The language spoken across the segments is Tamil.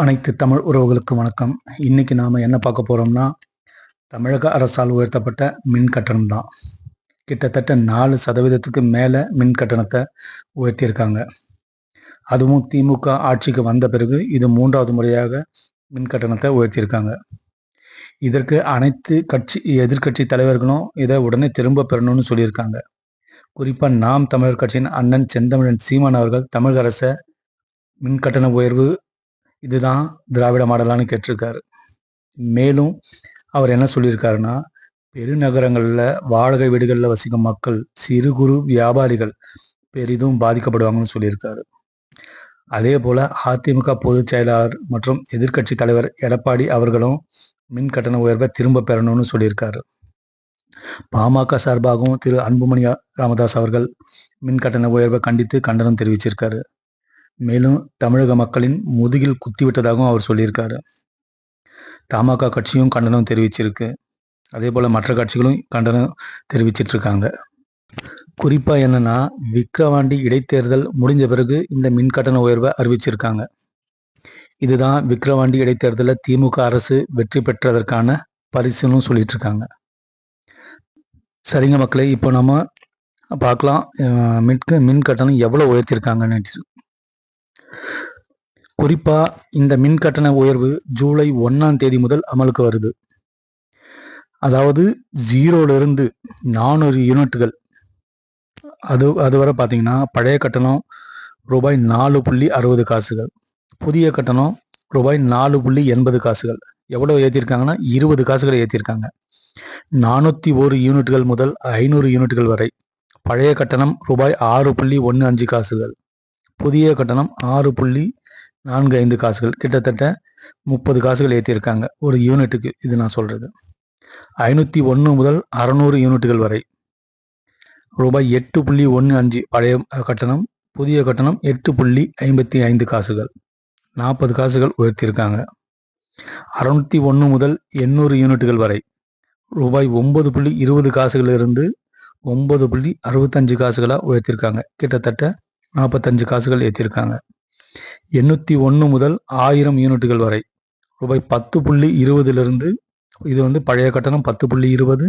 அனைத்து தமிழ் உறவுகளுக்கும் வணக்கம். இன்னைக்கு நாம என்ன பார்க்க போறோம்னா, தமிழக அரசால் உயர்த்தப்பட்ட மின் கட்டணம் தான். கிட்டத்தட்ட 4% மேல மின் கட்டணத்தை உயர்த்தியிருக்காங்க. அதுவும் திமுக ஆட்சிக்கு வந்த பிறகு இது 3வது முறையாக மின் கட்டணத்தை உயர்த்தியிருக்காங்க. இதற்கு அனைத்து எதிர்க்கட்சி தலைவர்களும் இதை உடனே திரும்ப பெறணும்னு சொல்லியிருக்காங்க. குறிப்பா நாம் தமிழர் கட்சியின் அண்ணன் செந்தமிழன் சீமான் அவர்கள் தமிழக அரசை மின் கட்டண உயர்வு இதுதான் திராவிட மாடலான்னு கேட்டிருக்காரு. மேலும் அவர் என்ன சொல்லியிருக்காருன்னா, பெருநகரங்களில் வாடகை வீடுகளில் வசிக்கும் மக்கள், சிறு குறு வியாபாரிகள் பெரிதும் பாதிக்கப்படுவாங்கன்னு சொல்லியிருக்காரு. அதே போல அதிமுக பொதுச் செயலாளர் மற்றும் எதிர்க்கட்சி தலைவர் எடப்பாடி அவர்களும் மின் கட்டண உயர்வை திரும்ப பெறணும்னு சொல்லியிருக்காரு. பாமக சார்பாகவும் திரு அன்புமணி ராமதாஸ் அவர்கள் மின் கட்டண உயர்வை கண்டித்து கண்டனம் தெரிவிச்சிருக்காரு. மேலும் தமிழக மக்களின் முதுகில் குத்திவிட்டதாகவும் அவர் சொல்லியிருக்காரு. தமாக கட்சியும் கண்டனம் தெரிவிச்சிருக்கு. அதே போல் மற்ற கட்சிகளும் கண்டனம் தெரிவிச்சிட்டு இருக்காங்க. குறிப்பாக என்னன்னா, விக்கிரவாண்டி இடைத்தேர்தல் முடிஞ்ச பிறகு இந்த மின் கட்டண உயர்வை அறிவிச்சிருக்காங்க. இதுதான் விக்கிரவாண்டி இடைத்தேர்தலில் திமுக அரசு வெற்றி பெற்றதற்கான பரிசுன்னு சொல்லிட்டு இருக்காங்க. சரிங்க மக்களே, இப்போ நம்ம பார்க்கலாம் மின் கட்டணம் எவ்வளோ உயர்த்திருக்காங்கன்னு. குறிப்பா இந்த மின் கட்டண உயர்வு ஜூலை 1ஆம் தேதி முதல் அமலுக்கு வருது. அதாவது 0லிருந்து 400 யூனிட்டுகள். அதுவரை பார்த்தீங்கன்னா பழைய கட்டணம் ரூபாய் 4.60 காசுகள், புதிய கட்டணம் ரூபாய் 4.80 காசுகள். எவ்வளோ ஏற்றிருக்காங்கன்னா 20 காசுகளை ஏற்றிருக்காங்க. 401 யூனிட்டுகள் முதல் 500 யூனிட்டுகள் வரை பழைய கட்டணம் ரூபாய் 6.15 காசுகள், புதிய கட்டணம் 6.45 காசுகள். கிட்டத்தட்ட 30 காசுகள் ஏற்றிருக்காங்க ஒரு யூனிட்டுக்கு. இது நான் சொல்றது 501 முதல் 600 யூனிட்டுகள் வரை ரூபாய் 8.15 பழைய கட்டணம், புதிய கட்டணம் 8.55 காசுகள், 40 காசுகள் உயர்த்தியிருக்காங்க. 601 முதல் 800 யூனிட்டுகள் வரை ரூபாய் 9.20 காசுகளிலிருந்து 9.65 காசுகளாக உயர்த்தியிருக்காங்க. கிட்டத்தட்ட 45 காசுகள் ஏற்றிருக்காங்க. 801 முதல் 1000 யூனிட்டுகள் வரை ரூபாய் 10.20லிருந்து, இது பழைய கட்டணம் 10.20,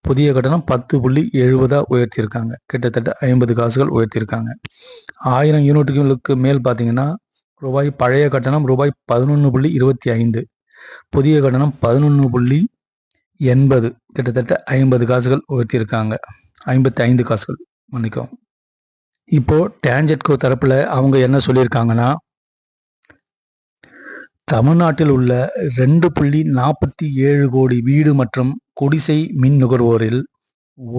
புதிய கட்டணம் 10.70 உயர்த்தியிருக்காங்க. கிட்டத்தட்ட 50 காசுகள் உயர்த்தியிருக்காங்க. 1000 யூனிட்டுகளுக்கு மேல் பார்த்தீங்கன்னா பழைய கட்டணம் ரூபாய் 11.25, புதிய கட்டணம் 11.80, கிட்டத்தட்ட 50 காசுகள் உயர்த்தியிருக்காங்க. 55 காசுகள் மன்னிக்கும். இப்போ டான்ஜெட்கோ தரப்புல அவங்க என்ன சொல்லியிருக்காங்கன்னா, தமிழ்நாட்டில் உள்ள 2.47 கோடி வீடு மற்றும் குடிசை மின் நுகர்வோரில்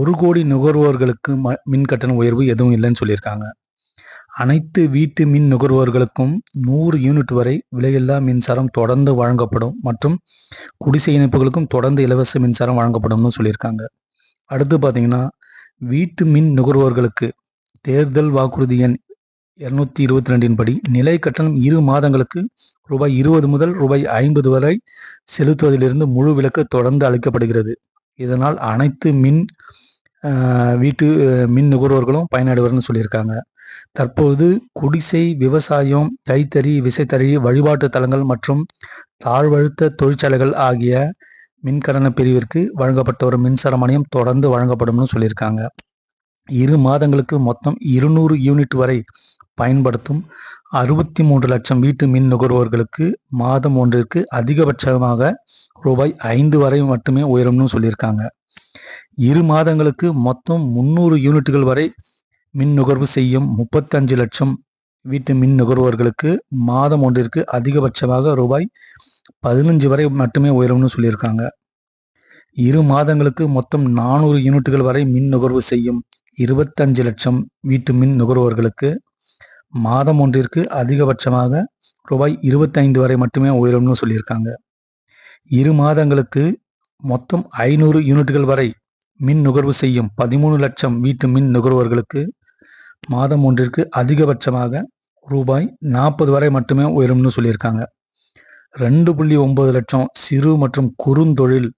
1 கோடி நுகர்வோர்களுக்கு மின் கட்டண உயர்வு எதுவும் இல்லைன்னு சொல்லியிருக்காங்க. அனைத்து வீட்டு மின் நுகர்வோர்களுக்கும் 100 யூனிட் வரை விலையில்லா மின்சாரம் தொடர்ந்து வழங்கப்படும் மற்றும் குடிசை இணைப்புகளுக்கும் தொடர்ந்து இலவச மின்சாரம் வழங்கப்படும்னு சொல்லியிருக்காங்க. அடுத்து பார்த்தீங்கன்னா, வீட்டு மின் நுகர்வோர்களுக்கு தேர்தல் வாக்குறுதி எண் 222 படி நிலை கட்டணம் 2 மாதங்களுக்கு ரூபாய் 20 முதல் ரூபாய் 50 வரை செலுத்துவதிலிருந்து முழு விலக்கு தொடர்ந்து அளிக்கப்படுகிறது. இதனால் அனைத்து வீட்டு மின் நுகர்வோர்களும் பயனடைவர்னு சொல்லியிருக்காங்க. தற்போது குடிசை, விவசாயம், கைத்தறி, விசைத்தறி, வழிபாட்டு தலங்கள் மற்றும் தாழ்வழுத்த தொழிற்சாலைகள் ஆகிய மின்கட்டண பிரிவிற்கு வழங்கப்பட்ட ஒரு மின்சார மானியம் தொடர்ந்து வழங்கப்படும்னு சொல்லியிருக்காங்க. 2 மாதங்களுக்கு மொத்தம் 200 யூனிட் வரை பயன்படுத்தும் 63 லட்சம் வீட்டு மின் நுகர்வோர்களுக்கு மாதம் ஒன்றிற்கு அதிகபட்சமாக ரூபாய் 5 வரை மட்டுமே உயரும்னு சொல்லியிருக்காங்க. 2 மாதங்களுக்கு மொத்தம் 300 யூனிட்டுகள் வரை மின் நுகர்வு செய்யும் 35 லட்சம் வீட்டு மின் நுகர்வோர்களுக்கு மாதம் ஒன்றிற்கு அதிகபட்சமாக ரூபாய் 15 வரை மட்டுமே உயரும்னு சொல்லியிருக்காங்க. 2 மாதங்களுக்கு மொத்தம் 400 யூனிட்டுகள் வரை மின் நுகர்வு செய்யும் 25 லட்சம் வீட்டு மின் நுகர்வோர்களுக்கு மாதம் ஒன்றிற்கு அதிகபட்சமாக ரூபாய் 25 வரை மட்டுமே உயரும்னு சொல்லியிருக்காங்க. 2 மாதங்களுக்கு மொத்தம் 500 யூனிட்டுகள் வரை மின் நுகர்வு செய்யும் 13 லட்சம் வீட்டு மின் நுகர்வோர்களுக்கு மாதம் ஒன்றிற்கு அதிகபட்சமாக ரூபாய் 40 வரை மட்டுமே உயரும்னு சொல்லியிருக்காங்க. 2.9 லட்சம் சிறு மற்றும் குறுந்தொழில்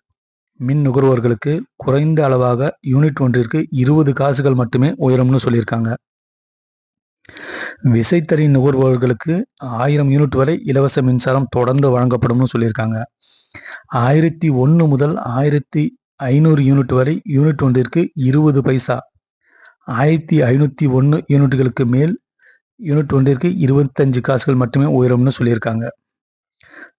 மின் நுகர்வோர்களுக்கு குறைந்த அளவாக யூனிட் ஒன்றிற்கு 20 காசுகள் மட்டுமே உயரும்னு சொல்லியிருக்காங்க. விசைத்தறி நுகர்வோர்களுக்கு 1000 யூனிட் வரை இலவச மின்சாரம் தொடர்ந்து வழங்கப்படும்னு சொல்லியிருக்காங்க. 1001 முதல் 1500 யூனிட் வரை யூனிட் ஒன்றிற்கு 20 பைசா, 1501 யூனிட்டுகளுக்கு மேல் யூனிட் ஒன்றிற்கு 25 காசுகள் மட்டுமே உயரும்னு சொல்லியிருக்காங்க.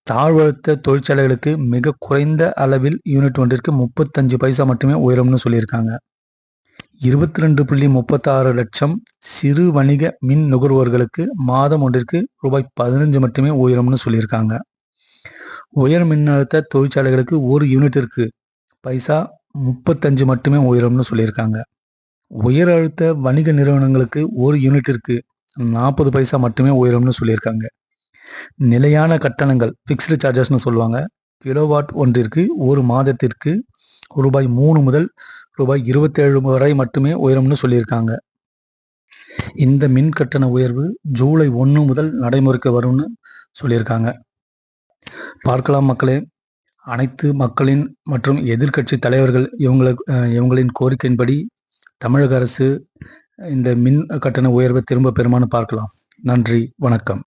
தாழ்வழுத்த தொழிற்சாலைகளுக்கு மிக குறைந்த அளவில் யூனிட் ஒன்றிற்கு 35 பைசா மட்டுமே உயரும்னு சொல்லியிருக்காங்க. 22.36 லட்சம் சிறு வணிக மின் நுகர்வோர்களுக்கு மாதம் ஒன்றிற்கு ரூபாய் 15 மட்டுமே உயரும்னு சொல்லியிருக்காங்க. உயர் மின்னழுத்த தொழிற்சாலைகளுக்கு ஒரு யூனிட்டிற்கு பைசா 35 மட்டுமே உயரும்னு சொல்லியிருக்காங்க. உயர் அழுத்த வணிக நிறுவனங்களுக்கு ஒரு யூனிட்டிற்கு 40 பைசா மட்டுமே உயரும்னு சொல்லியிருக்காங்க. நிலையான கட்டணங்கள் ஃபிக்ஸ்டு சார்ஜஸ்னு சொல்லுவாங்க. கிலோவாட் ஒன்றிற்கு ஒரு மாதத்திற்கு ரூபாய் 3 முதல் ரூபாய் 27 வரை மட்டுமே உயரும்னு சொல்லியிருக்காங்க. இந்த மின் கட்டண உயர்வு ஜூலை 1 முதல் நடைமுறைக்கு வரும்னு சொல்லியிருக்காங்க. பார்க்கலாம் மக்களே, அனைத்து மக்களின் மற்றும் எதிர்க்கட்சி தலைவர்கள் இவங்களின் கோரிக்கையின்படி தமிழக அரசு இந்த மின் கட்டண உயர்வை திரும்ப பெறுமான்னு பார்க்கலாம். நன்றி, வணக்கம்.